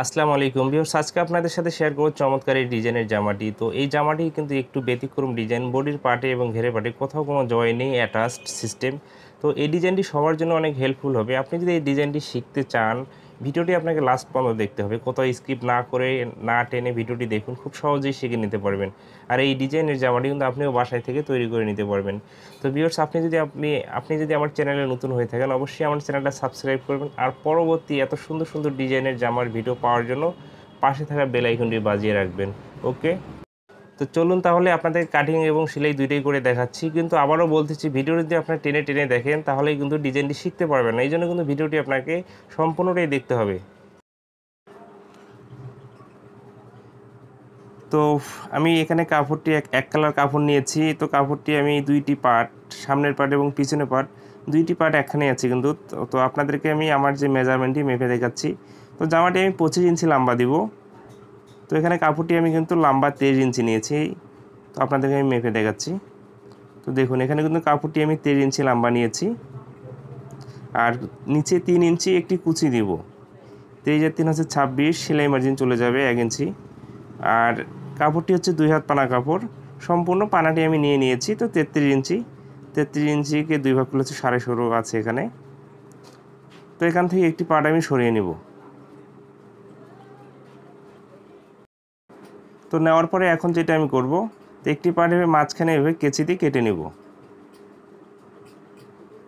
আসসালামু আলাইকুম ভিউয়ার্স, আজকে আপনাদের সাথে শেয়ার করব চমৎকার এই ডিজাইনের জামাটি। তো এই জামাটি কিন্তু একটু ব্যতিক্রম ডিজাইন, বডির পার্টে এবং ঘেরের পার্টে কোথাও কোনো জয় নেই, অ্যাটাচড সিস্টেম। তো এই ডিজাইনটি সবার জন্য অনেক হেল্পফুল হবে। আপনি যদি এই ডিজাইনটি শিখতে চান, ভিডিওটি আপনাকে লাস্ট পর্যন্ত দেখতে হবে, কোথাও স্কিপ না করে, না টেনে ভিডিওটি দেখুন, খুব সহজেই শিখে নিতে পারবেন। আর এই ডিজাইনের জামাটি কিন্তু আপনিও বাসায় থেকে তৈরি করে নিতে পারবেন। তো ভিউয়ার্স, আপনি যদি আমার চ্যানেলে নতুন হয়ে থাকেন, অবশ্যই আমার চ্যানেলটা সাবস্ক্রাইব করবেন। আর পরবর্তী এত সুন্দর সুন্দর ডিজাইনের জামার ভিডিও পাওয়ার জন্য পাশে থাকা বেল আইকনটি বাজিয়ে রাখবেন। ওকে, তো চলুন তাহলে আপনাদের কাটিং এবং সেলাই দুইটাই করে দেখাচ্ছি। কিন্তু আবারও বলতেছি, ভিডিও যদি আপনার টেনে টেনে দেখেন তাহলেই কিন্তু ডিজাইনটি শিখতে পারবেন না। এই জন্য কিন্তু ভিডিওটি আপনাকে সম্পূর্ণটাই দেখতে হবে। তো আমি এখানে কাপড়টি এক কালার কাপড় নিয়েছি। তো কাপড়টি আমি দুইটি পার্ট, সামনের পার্ট এবং পিছনের পার্ট, দুইটি পার্ট একখানে আছে কিন্তু। তো আপনাদেরকে আমি আমার যে মেজারমেন্টটি মেপে দেখাচ্ছি। তো জামাটি আমি 25 ইঞ্চি লম্বা দিব। তো এখানে কাপড়টি আমি কিন্তু লম্বা 23 ইঞ্চি নিয়েছি। তো আপনাদেরকে আমি মেপে দেখাচ্ছি। তো দেখুন, এখানে কিন্তু কাপড়টি আমি 23 ইঞ্চি লম্বা নিয়েছি। আর নিচে 3 ইঞ্চি একটি কুচি দিব। 23 আর 3 হচ্ছে 26, সেলাই মার্জিন চলে যাবে 1 ইঞ্চি। আর কাপড়টি হচ্ছে 2 হাত পানা কাপড়, সম্পূর্ণ পানাটি আমি নিয়ে নিয়েছি। তো 33 ইঞ্চি, 33 ইঞ্চিকে 2 ভাগ করলে হচ্ছে 16.5 আছে এখানে। তো এখান থেকে একটি পার্ট আমি সরিয়ে নেব। তো নেওয়ার পরে এখন যেটা আমি করব, তো একটি পার্ট এভাবে মাঝখানে এভাবে কেচি দিয়ে কেটে নেব।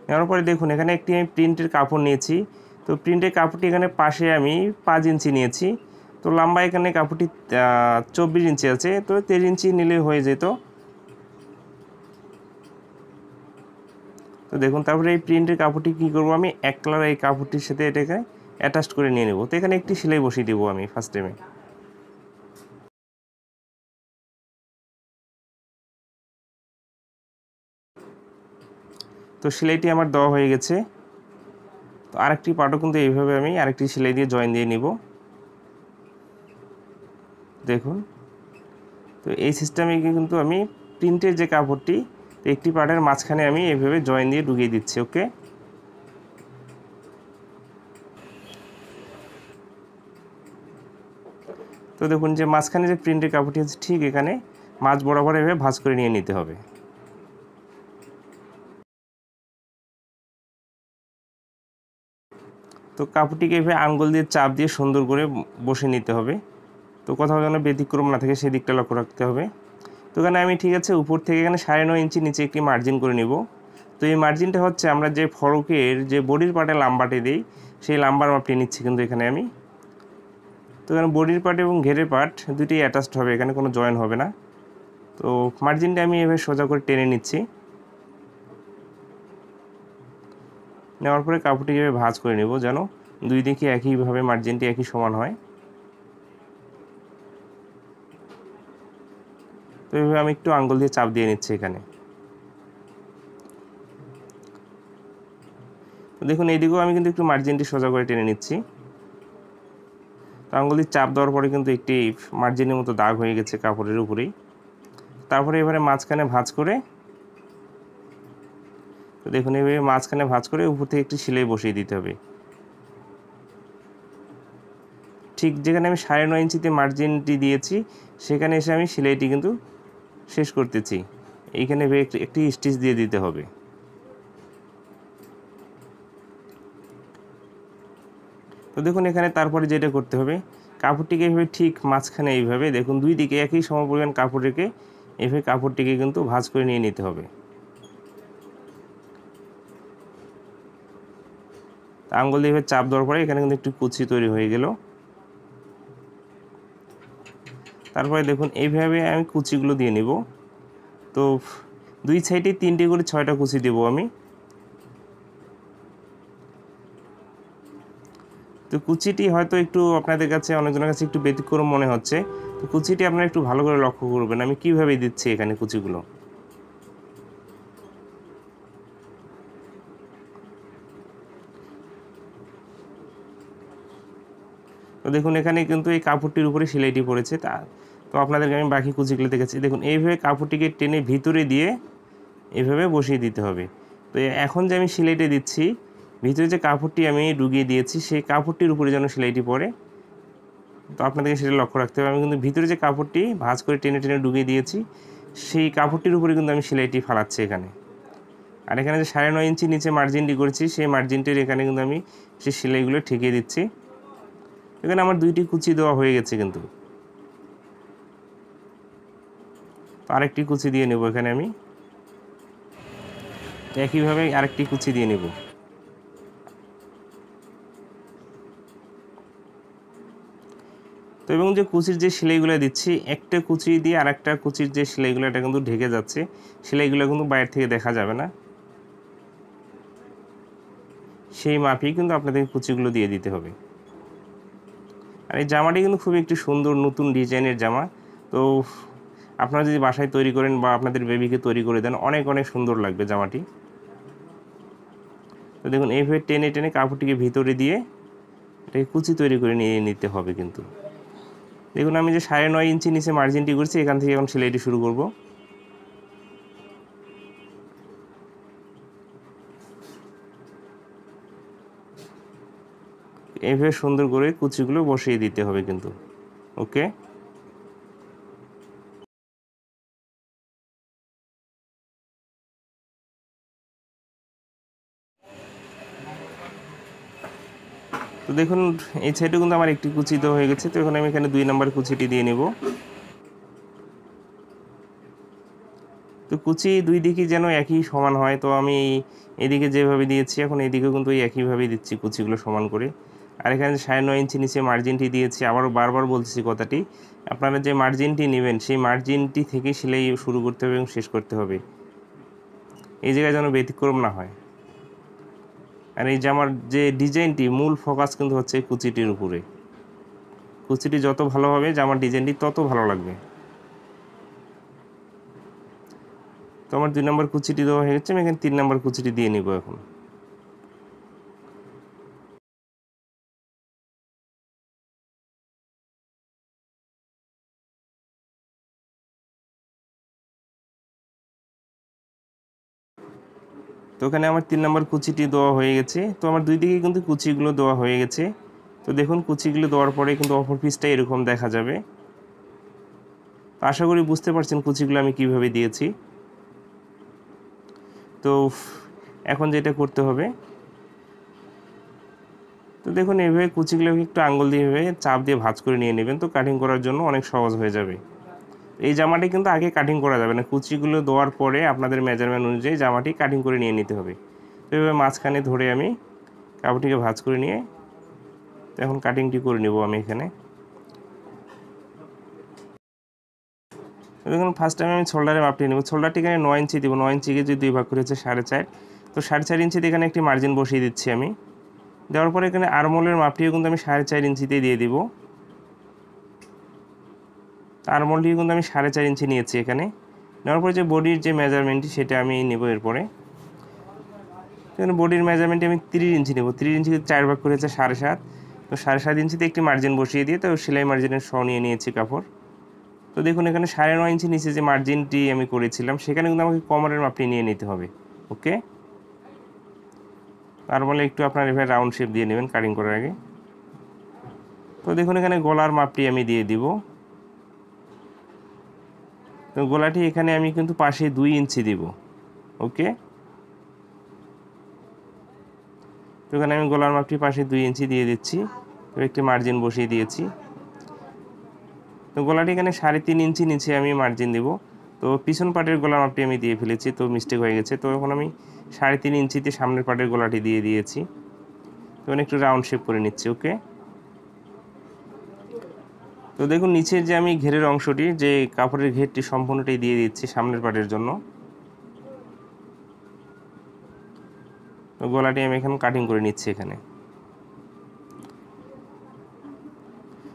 নেওয়ার পরে দেখুন, এখানে একটি আমি প্রিন্টের কাপড় নিয়েছি। তো প্রিন্টের কাপড়টি এখানে পাশে আমি 5 ইঞ্চি নিয়েছি। তো লম্বা এখানে কাপড়টি 24 ইঞ্চি আছে। তো 13 ইঞ্চি নিলেই হয়ে যেত। তো দেখুন, তারপরে এই প্রিন্টের কাপড়টি কী করব, আমি এক কালার এই কাপড়টির সাথে এটাকে অ্যাটাচ করে নিয়ে নেব। তো এখানে একটি সেলাই বসিয়ে দেবো আমি ফার্স্ট টাইমে। তো সেলাইটি আমার দেওয়া হয়ে গেছে। তো আরেকটি পার্টও কিন্তু এইভাবে আমি আরেকটি সেলাই দিয়ে জয়েন দিয়ে নিব। দেখুন, তো এই সিস্টেমে কিন্তু আমি প্রিন্টের যে কাপড়টি, একটি পার্টের মাঝখানে আমি এইভাবে জয়েন দিয়ে ঢুকিয়ে দিচ্ছি। ওকে, তো দেখুন যে মাঝখানে যে প্রিন্টের কাপড়টি আছে, ঠিক এখানে মাঝ বরাবর এভাবে ভাঁজ করে নিয়ে নিতে হবে। তো কাপড়টিকে এভাবে আঙ্গুল দিয়ে চাপ দিয়ে সুন্দর করে বসে নিতে হবে। তো কোথাও যেন ব্যতিক্রম না থাকে, সেই দিকটা লক্ষ্য রাখতে হবে। তো এখানে আমি ঠিক আছে উপর থেকে এখানে 9.5 ইঞ্চি নিচে একটি মার্জিন করে নিব। তো এই মার্জিনটা হচ্ছে আমরা যে ফরকের যে বডির পার্টে লাম্বাটি দিই, সেই লাম্বার মাপটি নিচ্ছি কিন্তু এখানে আমি। তো এখানে বডির পার্ট এবং ঘেরের পার্ট দুটি অ্যাটাচড হবে, এখানে কোনো জয়েন হবে না। তো মার্জিনটা আমি এভাবে সোজা করে টেনে নিচ্ছি। নেওয়ার পরে কাপড়টি এভাবে ভাঁজ করে নেব, যেন দুই দিকে একইভাবে মার্জিনটি একই সমান হয়। তো এইভাবে আমি একটু আঙ্গুল দিয়ে চাপ দিয়ে নিচ্ছি এখানে। তো দেখুন, এইদিকেও আমি কিন্তু একটু মার্জিনটি সোজা করে টেনে নিচ্ছি। তো আঙ্গুল দিয়ে চাপ দেওয়ার পরে কিন্তু একটি মার্জিনের মতো দাগ হয়ে গেছে কাপড়ের উপরেই। তারপরে এবারে মাঝখানে ভাঁজ করে, তো দেখুন এইভাবে মাঝখানে ভাঁজ করে উপর থেকে একটি সেলাই বসিয়ে দিতে হবে। ঠিক যেখানে আমি 9.5 ইঞ্চিতে মার্জিনটি দিয়েছি, সেখানে এসে আমি সেলাইটি কিন্তু শেষ করতেছি। এইখানে একটি স্টিচ দিয়ে দিতে হবে। তো দেখুন, এখানে তারপরে যেটা করতে হবে, কাপড়টিকে এইভাবে ঠিক মাঝখানে এইভাবে দেখুন দুই দিকে একই সমপরিমাণ কাপড় রেখে এইভাবে কাপড়টিকে কিন্তু ভাঁজ করে নিয়ে নিতে হবে। আঙ্গুল দিয়ে এভাবে চাপ দেওয়ার পরে এখানে কিন্তু একটু কুচি তৈরি হয়ে গেল। তারপরে দেখুন এইভাবে আমি কুচিগুলো দিয়ে নিব। তো দুই সাইডে 3টে করে 6টা কুচি দেবো আমি। তো কুচিটি হয়তো একটু আপনাদের কাছে, অনেকজনের কাছে একটু ব্যতিক্রম মনে হচ্ছে। তো কুচিটি আপনারা একটু ভালো করে লক্ষ্য করবেন আমি কিভাবে দিচ্ছি এখানে কুচিগুলো। তো দেখুন, এখানে কিন্তু এই কাপড়টির উপরে সেলাইটি পড়েছে। তো আপনাদেরকে আমি বাকি কুচিগুলো দেখাচ্ছি। দেখুন, এইভাবে কাপড়টিকে টেনে ভিতরে দিয়ে এভাবে বসিয়ে দিতে হবে। তো এখন যে আমি সেলাইটা দিচ্ছি, ভিতরে যে কাপড়টি আমি ডুবিয়ে দিয়েছি, সেই কাপড়টির উপরে যেন সেলাইটি পড়ে। তো আপনাদেরকে সেটা লক্ষ্য রাখতে হবে। আমি কিন্তু ভিতরে যে কাপড়টি ভাঁজ করে টেনে টেনে ঢুকিয়ে দিয়েছি, সেই কাপড়টির উপরে কিন্তু আমি সেলাইটি ফালাচ্ছি এখানে। আর এখানে যে 9.5 ইঞ্চি নিচে মার্জিনটি করেছি, সেই মার্জিনটির এখানে কিন্তু আমি সেই সেলাইগুলো ঠেকিয়ে দিচ্ছি। এখানে আমার 2টি কুচি দেওয়া হয়ে গেছে কিন্তু। তো আরেকটি কুচি দিয়ে নেব এখানে আমি, একইভাবে আরেকটি কুচি দিয়ে নেব। তো এবং যে কুচির যে সেলাইগুলো দিচ্ছি, একটা কুচি দিয়ে আরেকটা কুচির যে সেলাইগুলো এটা কিন্তু ঢেকে যাচ্ছে, সেলাইগুলো কিন্তু বাইরে থেকে দেখা যাবে না। সেই মাপেই কিন্তু আপনাদের কুচিগুলো দিয়ে দিতে হবে। আর এই জামাটি কিন্তু খুবই একটি সুন্দর নতুন ডিজাইনের জামা। তো আপনারা যদি বাসায় তৈরি করেন বা আপনাদের বেবিকে তৈরি করে দেন, অনেক অনেক সুন্দর লাগবে জামাটি। তো দেখুন এইভাবে টেনে টেনে কাপড়টিকে ভিতরে দিয়ে এটাকে কুচি তৈরি করে নিয়ে নিতে হবে কিন্তু। দেখুন আমি যে 9.5 ইঞ্চি নিচে মার্জিনটি করছি, এখান থেকে এখন সেলাইটি শুরু করব। এইভাবে সুন্দর করে কুচিগুলো বসিয়ে দিতে হবে কিন্তু। ওকে, তো দেখুন এই সাইডে কিন্তু আমার একটি কুচি দেওয়া হয়ে গেছে। তো এখন আমি এখানে 2 নম্বর কুচিটি দিয়ে নেব। তো কুচি দুই দিকই যেন একই সমান হয়। তো আমি এদিকে যেভাবে দিয়েছি, এখন এদিকেও কিন্তু একইভাবেই দিচ্ছি কুচিগুলো সমান করে। আর এখানে 9.5 ইঞ্চি নিচে মার্জিনটি দিয়েছি। আবারও বারবার বলতেছি কথাটি, আপনারা যে মার্জিনটি নেবেন সেই মার্জিনটি থেকে সেলাই শুরু করতে হবে এবং শেষ করতে হবে। এই জায়গায় যেন ব্যতিক্রম না হয়। আর এই জামার যে ডিজাইনটি, মূল ফোকাস কিন্তু হচ্ছে কুচিটির উপরে। কুচিটি যত ভালো হবে জামার ডিজাইনটি তত ভালো লাগবে। তো আমার 2 নম্বর কুচিটি দেওয়া হয়ে গেছে, আমি এখানে 3 নম্বর কুচিটি দিয়ে নিব এখন। তো এখানে আমার 3 নম্বর কুচিটি দেওয়া হয়ে গেছে। তো আমার দুই দিকে কিন্তু কুচিগুলো দেওয়া হয়ে গেছে। তো দেখুন কুচিগুলো দেওয়ার পরে কিন্তু অপর পিসটা এরকম দেখা যাবে। তো আশা করি বুঝতে পারছেন কুচিগুলো আমি কিভাবে দিয়েছি। তো এখন যেটা করতে হবে, তো দেখুন এইভাবে কুচিগুলোকে একটু আঙ্গুল দিয়ে চাপ দিয়ে ভাঁজ করে নিয়ে নেবেন। তো কাটিং করার জন্য অনেক সহজ হয়ে যাবে। এই জামাটি কিন্তু আগে কাটিং করা যাবে না, কুচিগুলো দেওয়ার পরে আপনাদের মেজারমেন্ট অনুযায়ী জামাটি কাটিং করে নিয়ে নিতে হবে। তো এভাবে মাঝখানে ধরে আমি কাপড়টিকে ভাঁজ করে নিয়ে এখন কাটিংটি করে নেব আমি এখানে। দেখুন ফার্স্ট টাইম আমি শোল্ডারে মাপটি নেব। শোল্ডারটি এখানে 9 ইঞ্চি দেবো। 9 ইঞ্চিকে যদি 2 ভাগ করে হচ্ছে 4.5। তো 4.5 ইঞ্চিতে এখানে একটি মার্জিন বসিয়ে দিচ্ছি আমি। দেওয়ার পরে এখানে আরমোলের মাপটিও কিন্তু আমি 4.5 ইঞ্চিতেই দিয়ে দিব। আরমোলটি কিন্তু আমি 4.5 ইঞ্চি নিয়েছি এখানে। নেওয়ার পরে যে বডির যে মেজারমেন্টটি সেটা আমি নেব এরপরে। এখানে বডির মেজারমেন্টে আমি 30 ইঞ্চি নেব। 30 ইঞ্চিকে 4 ভাগ করে হচ্ছে 7.5। তো 7.5 ইঞ্চিতে একটি মার্জিন বসিয়ে দিয়ে তো সেলাই মার্জিনের সহ নিয়ে নিয়েছি কাপড়। তো দেখুন এখানে 9.5 ইঞ্চি নিচে যে মার্জিনটি আমি করেছিলাম, সেখানে কিন্তু আমাকে কোমরের মাপটি নিয়ে নিতে হবে। ওকে, তার বলে একটু আপনার এভাবে রাউন্ড শেপ দিয়ে নেবেন কাটিং করার আগে। তো দেখুন এখানে গলার মাপটি আমি দিয়ে দিব। তো গলাটি এখানে আমি কিন্তু পাশে 2 ইঞ্চি দিব। ওকে, তো এখানে আমি গলার মাপটি পাশে 2 ইঞ্চি দিয়ে দিচ্ছি। তো একটি মার্জিন বসিয়ে দিয়েছি। তো গলাটি এখানে 3.5 ইঞ্চি নিচে আমি মার্জিন দেব। তো পিছন পাটের গলার মাপটি আমি দিয়ে ফেলেছি, তো মিস্টেক হয়ে গেছে। তো এখন আমি 3.5 ইঞ্চিতে সামনের পাটের গলাটি দিয়ে দিয়েছি। তো একটু রাউন্ড শেপ করে নিচ্ছি। ওকে, তো দেখুন নিচের যে আমি ঘেরের অংশটি, যে কাপড়ের ঘেরটি সম্পূর্ণটাই দিয়ে দিচ্ছি সামনের পাটের জন্য। তো গলাটি আমি এখন কাটিং করে নিচ্ছি এখানে।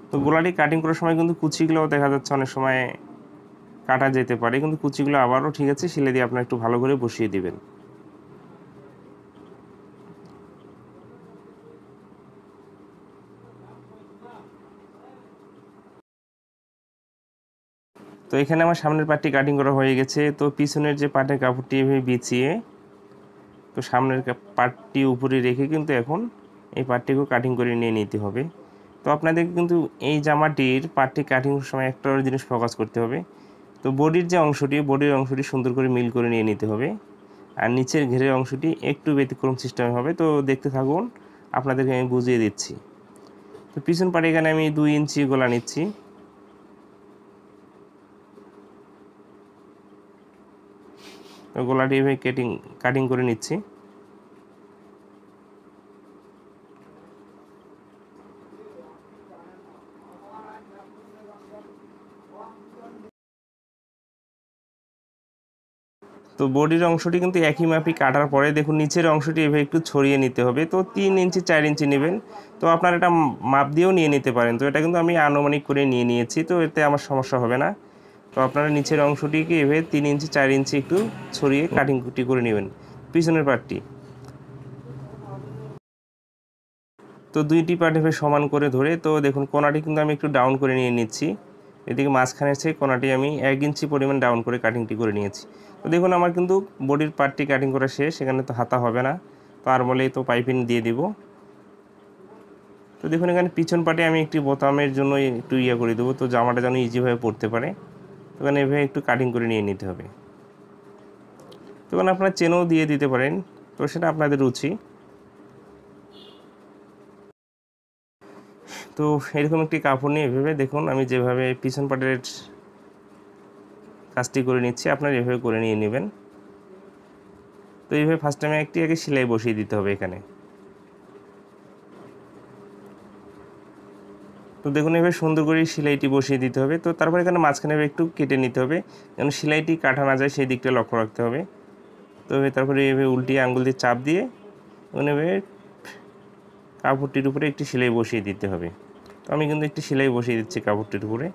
তো গলাটি কাটিং করার সময় কিন্তু কুচিগুলো দেখা যাচ্ছে অনেক সময় কাটা যেতে পারে, কিন্তু কুচিগুলো আবারও ঠিক আছে সেলাই দিয়ে আপনার একটু ভালো করে বসিয়ে দিবেন। তো এখানে আমার সামনের পাটটি কাটিং করা হয়ে গেছে। তো পিছনের যে পাটের কাপড়টি এভাবে বিছিয়ে তো সামনের পাটটি উপরে রেখে কিন্তু এখন এই পাটটিকেও কাটিং করে নিয়ে নিতে হবে। তো আপনাদেরকে কিন্তু এই জামাটির পার্টটি কাটিংয়ের সময় একটা জিনিস ফোকাস করতে হবে। তো বডির যে অংশটি, বডির অংশটি সুন্দর করে মিল করে নিয়ে নিতে হবে, আর নিচের ঘেরের অংশটি একটু ব্যতিক্রম সিস্টেমে হবে। তো দেখতে থাকুন, আপনাদেরকে আমি বুঝিয়ে দিচ্ছি। তো পিছন পাটে এখানে আমি 2 ইঞ্চি গলা নিচ্ছি। তো গলাটি এভাবে কাটিং করে নিচ্ছি। তো বডির অংশটি কিন্তু একই মাপই কাটার পরে দেখুন নিচের অংশটি এভাবে একটু ছড়িয়ে নিতে হবে। তো 3 ইঞ্চি 4 ইঞ্চি নেবেন। তো আপনারা এটা মাপ দিয়েও নিয়ে নিতে পারেন। তো এটা কিন্তু আমি আনুমানিক করে নিয়ে নিয়েছি, তো এতে আমার সমস্যা হবে না। তো আপনারা নিচের অংশটিকে এভাবে 3 ইঞ্চি 4 ইঞ্চি একটু ছড়িয়ে কাটিং করে নেবেন পিছনের পার্টটি। তো দুইটি পার্ট এভাবে সমান করে ধরে, তো দেখুন কোণাটি কিন্তু আমি একটু ডাউন করে নিয়ে নিচ্ছি। এদিকে মাঝখানের চেয়ে কোণাটি আমি 1 ইঞ্চি পরিমাণ ডাউন করে কাটিংটি করে নিয়েছি। তো দেখুন আমার কিন্তু বডির পার্টটি কাটিং করা শেষ। এখানে তো হাতা হবে না, তো আরমোলেই তো পাইপিং দিয়ে দিব। তো দেখুন এখানে পিছন পার্টে আমি একটি বোতামের জন্য একটু করে দেবো, তো জামাটা যেন ইজিভাবে পরতে পারে। তো এখানে এভাবে একটু কাটিং করে নিয়ে নিতে হবে। তো এখানে আপনারা চেনও দিয়ে দিতে পারেন, তো সেটা আপনাদের রুচি। তো এরকম একটি কাপড় নিয়ে এভাবে দেখুন আমি যেভাবে পিছন পাটের কাজটি করে নিচ্ছি, আপনারা এভাবে করে নিয়ে নেবেন। তো এইভাবে ফার্স্ট টাইমে একটি আগে সেলাই বসিয়ে দিতে হবে এখানে। তো দেখুন এভাবে সুন্দর করে সেলাইটি বসিয়ে দিতে হবে। তো তারপর এখানে মাঝখানে একটু কেটে নিতে হবে, যেন সেলাইটি কাটা না যায় সেই দিকটা লক্ষ্য রাখতে হবে। তো তারপরে এভাবে উল্টিয়ে আঙুল দিয়ে চাপ দিয়ে এভাবে কাপড়টির উপরে একটি সেলাই বসিয়ে দিতে হবে। তো আমি কিন্তু একটি সেলাই বসিয়ে দিচ্ছি কাপড়টির উপরে।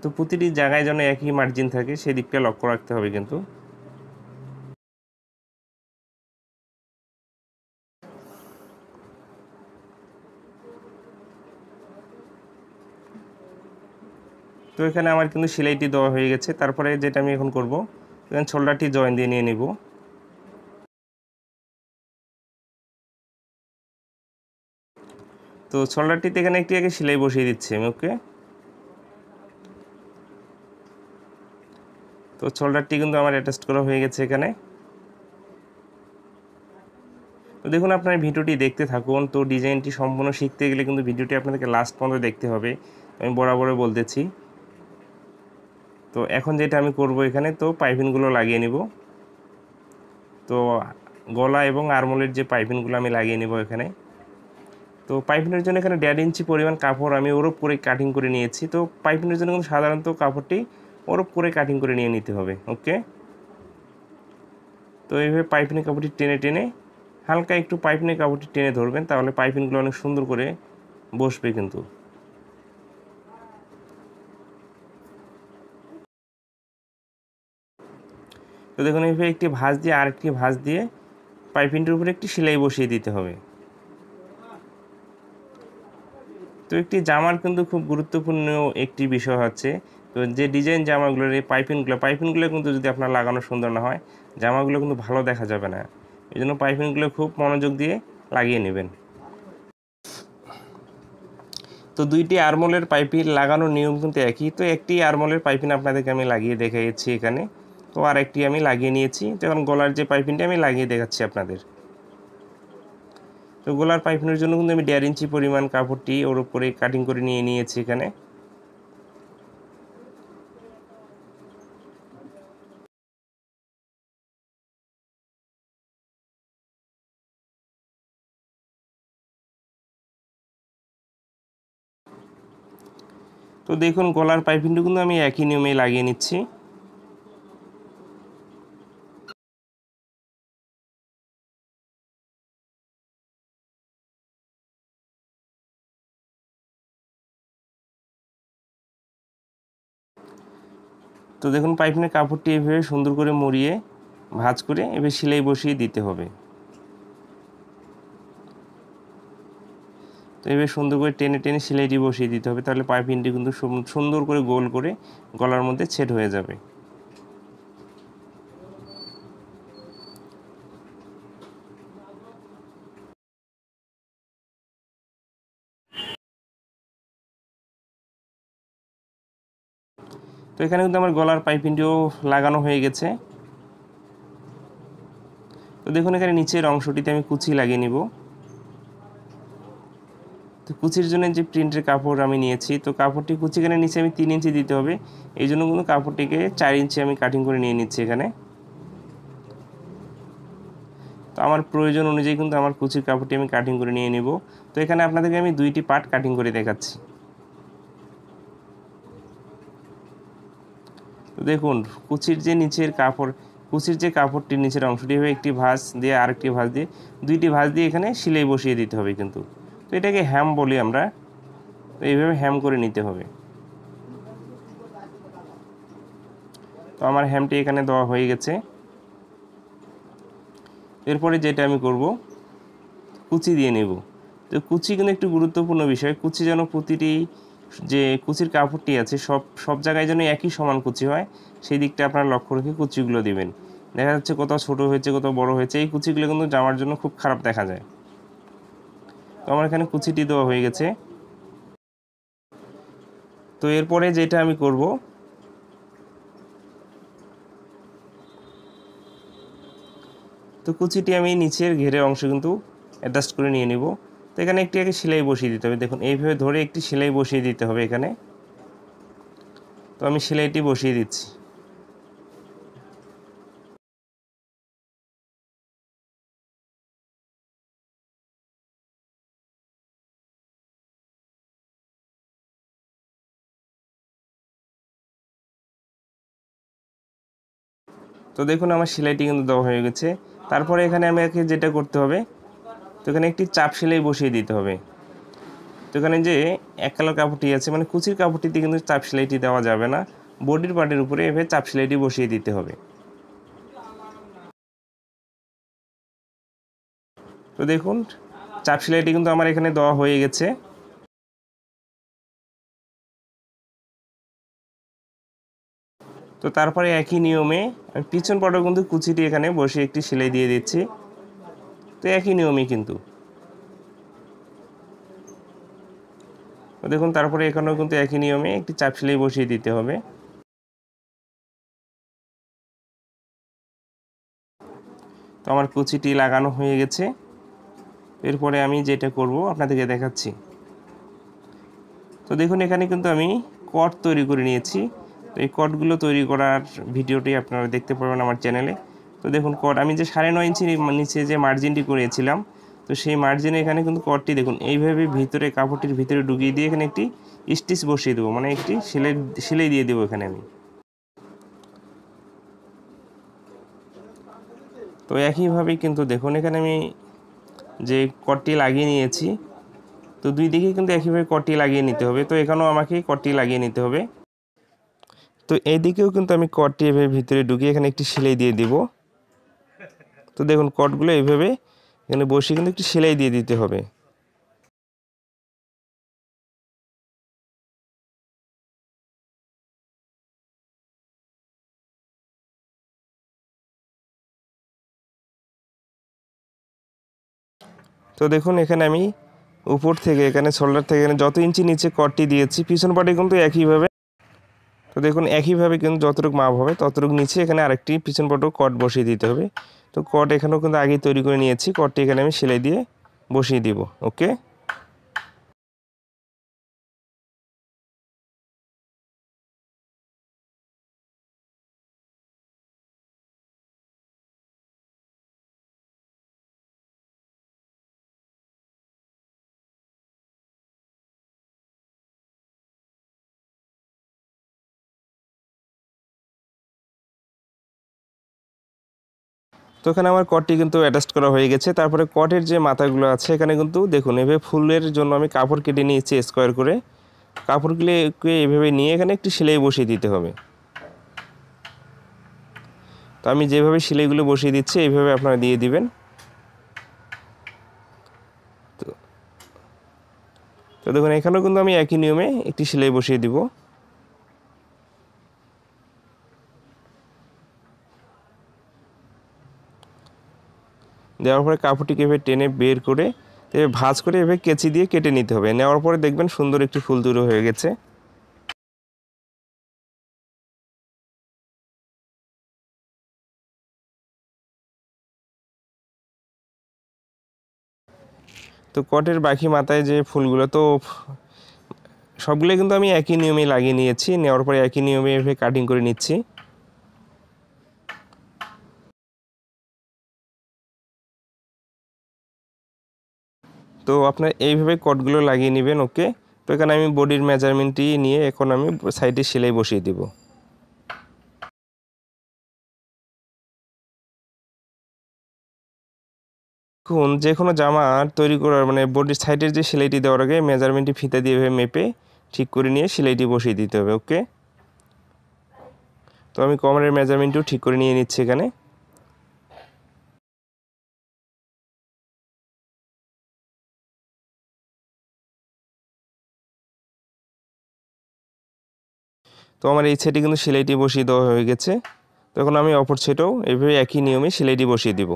তো প্রতিটি জায়গায় যেন একই মার্জিন থাকে সেই দিকটা লক্ষ্য রাখতে হবে কিন্তু। তো এখানে আমার কিন্তু সেলাইটি দেওয়া হয়ে গেছে। তারপরে যেটা আমি এখন করব, এখানে শোল্ডারটি জয়েন দিয়ে নিয়ে নিব। তো শোল্ডারটিতে এখানে একটি আগে সেলাই বসিয়ে দিচ্ছি আমি। ওকে, তো শোল্ডারটি কিন্তু আমার অ্যাটাচ করা হয়ে গেছে এখানে। তো দেখুন আপনার ভিডিওটি দেখতে থাকুন। তো ডিজাইনটি সম্পূর্ণ শিখতে গেলে কিন্তু ভিডিওটি আপনাদেরকে লাস্ট পর্যন্ত দেখতে হবে, আমি বরাবর বলতেছি। তো এখন যেটা আমি করব এখানে, তো পাইপিংগুলো লাগিয়ে নিব। তো গলা এবং আরমোলের যে পাইপিংগুলো আমি লাগিয়ে নেব এখানে। তো পাইপিংয়ের জন্য এখানে 1.5 ইঞ্চি পরিমাণ কাপড় আমি ওরপ করে কাটিং করে নিয়েছি। তো পাইপিংয়ের জন্য কিন্তু সাধারণত কাপড়টি ওরপ করে কাটিং করে নিয়ে নিতে হবে। ওকে, তো এইভাবে পাইপিংয়ের কাপড়টি টেনে টেনে হালকা একটু পাইপিংয়ের কাপড়টি টেনে ধরবেন, তাহলে পাইপিংগুলো অনেক সুন্দর করে বসবে কিন্তু। তো দেখুন এইভাবে একটি ভাঁজ দিয়ে আরেকটি ভাঁজ দিয়ে পাইপিংটির উপরে একটি সেলাই বসিয়ে দিতে হবে। তো একটি জামার কিন্তু খুব গুরুত্বপূর্ণ একটি বিষয় হচ্ছে, তো যে ডিজাইন জামাগুলোর এই পাইপিংগুলো কিন্তু যদি আপনার লাগানো সুন্দর না হয়, জামাগুলো কিন্তু ভালো দেখা যাবে না। এই জন্য পাইপিংগুলো খুব মনোযোগ দিয়ে লাগিয়ে নেবেন। তো দুইটি আরমোলের পাইপিং লাগানোর নিয়ম কিন্তু একই। তো একটি আরমোলের পাইপিং আপনাদেরকে আমি লাগিয়ে দেখাচ্ছি এখানে। তো আর একটি আমি লাগিয়ে নিয়েছি। যখন গলার যে পাইপিংটা আমি লাগিয়ে দেখাচ্ছি আপনাদের। তো গলার পাইপিংয়ের জন্য কিন্তু আমি 1.5 ইঞ্চি পরিমাণ কাপড়টি ওর উপরে কাটিং করে নিয়ে নিয়েছি এখানে। তো দেখুন গলার পাইপিংটা কিন্তু আমি একই নিয়মে লাগিয়ে নিচ্ছি। তো দেখুন পাইপিংয়ের কাপড়টি এভাবে সুন্দর করে মুড়িয়ে ভাঁজ করে এভাবে সেলাই বসিয়ে দিতে হবে। তো এভাবে সুন্দর করে টেনে টেনে সেলাইটি বসিয়ে দিতে হবে, তাহলে পাইপিংটি কিন্তু সুন্দর করে গোল করে গলার মধ্যে সেট হয়ে যাবে। তো এখানে কিন্তু আমার গলার পাইপিংটিও লাগানো হয়ে গেছে। তো দেখুন এখানে নিচের অংশটিতে আমি কুচি লাগিয়ে নিব। তো কুচির জন্য যে প্রিন্টের কাপড় আমি নিয়েছি, তো কাপড়টি কুচিখানে নিচে আমি 3 ইঞ্চি দিতে হবে, এই জন্য কিন্তু কাপড়টিকে 4 ইঞ্চি আমি কাটিং করে নিয়ে নিচ্ছি এখানে। তো আমার প্রয়োজন অনুযায়ী কিন্তু আমার কুচির কাপড়টি আমি কাটিং করে নিয়ে নিব। তো এখানে আপনাদেরকে আমি 2টি পার্ট কাটিং করে দেখাচ্ছি। তো দেখুন কুচির যে নিচের কাপড়, কুচির যে কাপড়টি নিচের অংশটি হবে একটি ভাঁজ দিয়ে আরেকটি ভাঁজ দিয়ে 2টি ভাঁজ দিয়ে এখানে সেলাই বসিয়ে দিতে হবে কিন্তু। তো এটাকে হ্যাম বলি আমরা। তো এইভাবে হ্যাম করে নিতে হবে। তো আমার হ্যামটি এখানে দেওয়া হয়ে গেছে। এরপরে যেটা আমি করব, কুচি দিয়ে নেব। তো কুচি কিন্তু একটু গুরুত্বপূর্ণ বিষয়। কুচি যেন প্রতিটি যে কুচির কাপড়টি আছে সব জায়গায় যেন একই সমান কুচি হয়, সেই দিকটা আপনারা লক্ষ্য রেখে কুচিগুলো দিবেন। দেখা যাচ্ছে কোথাও ছোট হয়েছে, কোথাও বড় হয়েছে, এই কুচিগুলো কিন্তু জামার জন্য খুব খারাপ দেখা যায়। তো আমার এখানে কুচিটি দেওয়া হয়ে গেছে। তো এরপরে যেটা আমি করব, তো কুচিটি আমি নিচের ঘেরের অংশ কিন্তু অ্যাডজাস্ট করে নিয়ে নিব। তো এখানে একটি আগে সেলাই বসিয়ে দিতে হবে। দেখুন এইভাবে ধরে একটি সেলাই বসিয়ে দিতে হবে এখানে। তো আমি সেলাইটি বসিয়ে দিচ্ছি। তো দেখুন আমার সেলাইটি কিন্তু দেওয়া হয়ে গেছে। তারপরে এখানে আমাকে যেটা করতে হবে, তো এখানে একটি চাপ সেলাই বসিয়ে দিতে হবে। তো এখানে যে এক কালার কাপড়টি আছে, মানে কুচির কাপড়টিতে কিন্তু চাপ সেলাইটি দেওয়া যাবে না, বডির পার্টের উপরে এভাবে চাপ সেলাইটি বসিয়ে দিতে হবে। তো দেখুন চাপ সেলাইটি কিন্তু আমার এখানে দেওয়া হয়ে গেছে। তো তারপরে একই নিয়মে আমি পিছন পাটেও কিন্তু কুচিটি এখানে বসিয়ে একটি সেলাই দিয়ে দিচ্ছি। তো একই নিয়মই কিন্তু। তো দেখুন তারপরে এখানেও কিন্তু একই নিয়মে একটি চাপ সেলাই বসিয়ে দিতে হবে। তো আমার কুচিটি লাগানো হয়ে গেছে। এরপরে আমি যেটা করব আপনাদেরকে দেখাচ্ছি। তো দেখুন এখানে কিন্তু আমি কট তৈরি করে নিয়েছি। তো এই কটগুলো তৈরি করার ভিডিওটি আপনারা দেখতে পারবেন আমার চ্যানেলে। তো দেখুন কট আমি যে 9.5 ইঞ্চি নিচে যে মার্জিনটি করেছিলাম, তো সেই মার্জিনে এখানে কিন্তু কটটি দেখুন এইভাবে ভিতরে কাপড়টির ভিতরে ঢুকিয়ে দিয়ে এখানে একটি স্টিচ বসিয়ে দেবো, মানে একটি সেলাই দিয়ে দেবো এখানে আমি। তো একইভাবে কিন্তু দেখুন এখানে আমি যে কটটি লাগিয়ে নিয়েছি, তো দুই দিকে কিন্তু একইভাবে কটটি লাগিয়ে নিতে হবে। তো এখানেও আমাকে কটটি লাগিয়ে নিতে হবে। তো এইদিকেও কিন্তু আমি কটটি এভাবে ভিতরে ঢুকিয়ে এখানে একটি সেলাই দিয়ে দিব। তো দেখুন কটগুলো এইভাবে এখানে বসিয়ে কিন্তু একটি সেলাই দিয়ে দিতে হবে। তো দেখুন এখানে আমি উপর থেকে এখানে শোল্ডার থেকে এখানে যত ইঞ্চি নিচে কটটি দিয়েছি, পিছন পাটে কিন্তু একইভাবে। তো দেখুন একইভাবে কিন্তু যতটুকু মাপ হবে ততটুকু নিচে এখানে আরেকটি পিছন পাটেও কট বসিয়ে দিতে হবে। তো কট এখানেও কিন্তু আগেই তৈরি করে নিয়েছি, কটটি এখানে আমি সেলাই দিয়ে বসিয়ে দিব। ওকে। তো এখানে আমার কটটি কিন্তু অ্যাডজাস্ট করা হয়ে গেছে। তারপরে কটের যে মাথাগুলো আছে এখানে কিন্তু দেখুন এভাবে ফুলের জন্য আমি কাপড় কেটে নিয়েছি স্কোয়ার করে। কাপড়গুলোকে এভাবে নিয়ে এখানে একটি সেলাই বসিয়ে দিতে হবে। তো আমি যেভাবে সেলাইগুলো বসিয়ে দিচ্ছি এইভাবে আপনারা দিয়ে দিবেন। তো তো দেখুন এখানেও কিন্তু আমি একই নিয়মে একটি সেলাই বসিয়ে দিব। দেওয়ার পরে কাপড়টিকে এভাবে টেনে বের করে এভাবে ভাঁজ করে এভাবে কেচি দিয়ে কেটে নিতে হবে। নেওয়ার পরে দেখবেন সুন্দর একটি ফুল তৈরি হয়ে গেছে। তো কটের বাকি মাথায় যে ফুলগুলো তো সবগুলো কিন্তু আমি একই নিয়মে লাগিয়ে নিয়েছি, নেওয়ার পরে একই নিয়মে এভাবে কাটিং করে নিচ্ছি। তো আপনার এইভাবে কটগুলো লাগিয়ে নেবেন। ওকে, তো এখানে আমি বডির মেজারমেন্টটি নিয়ে এখন আমি সাইডে সেলাই বসিয়ে দিব। এখন যে কোনো জামা তৈরি করার মানে বডির সাইডের যে সেলাইটি দেওয়ার আগে মেজারমেন্টটি ফিতা দিয়ে এভাবে মেপে ঠিক করে নিয়ে সেলাইটি বসিয়ে দিতে হবে। ওকে, তো আমি কোমরের মেজারমেন্টও ঠিক করে নিয়ে নিচ্ছি এখানে। তো আমার এই সাইডে কিন্তু সেলাইটি বসিয়ে দেওয়া হয়ে গেছে। তখন আমি অপর সাইডেও এইভাবে একই নিয়মে সেলাইটি বসিয়ে দিব।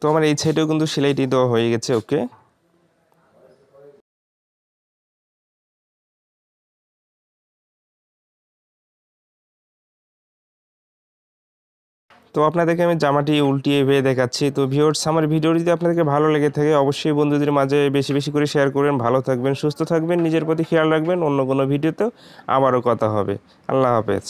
তো আমার এই সাইডেও কিন্তু সেলাইটি দেওয়া হয়ে গেছে। ওকে, তো আপনাদেরকে আমি জামাটি উল্টিয়ে এভাবে দেখাচ্ছি। তো ভিউয়ার্স, আমার ভিডিও যদি আপনাদেরকে ভালো লেগে থাকে অবশ্যই বন্ধুদের মাঝে বেশি বেশি করে শেয়ার করবেন। ভালো থাকবেন, সুস্থ থাকবেন, নিজের প্রতি খেয়াল রাখবেন। অন্য কোনো ভিডিওতেও আবারও কথা হবে। আল্লাহ হাফেজ।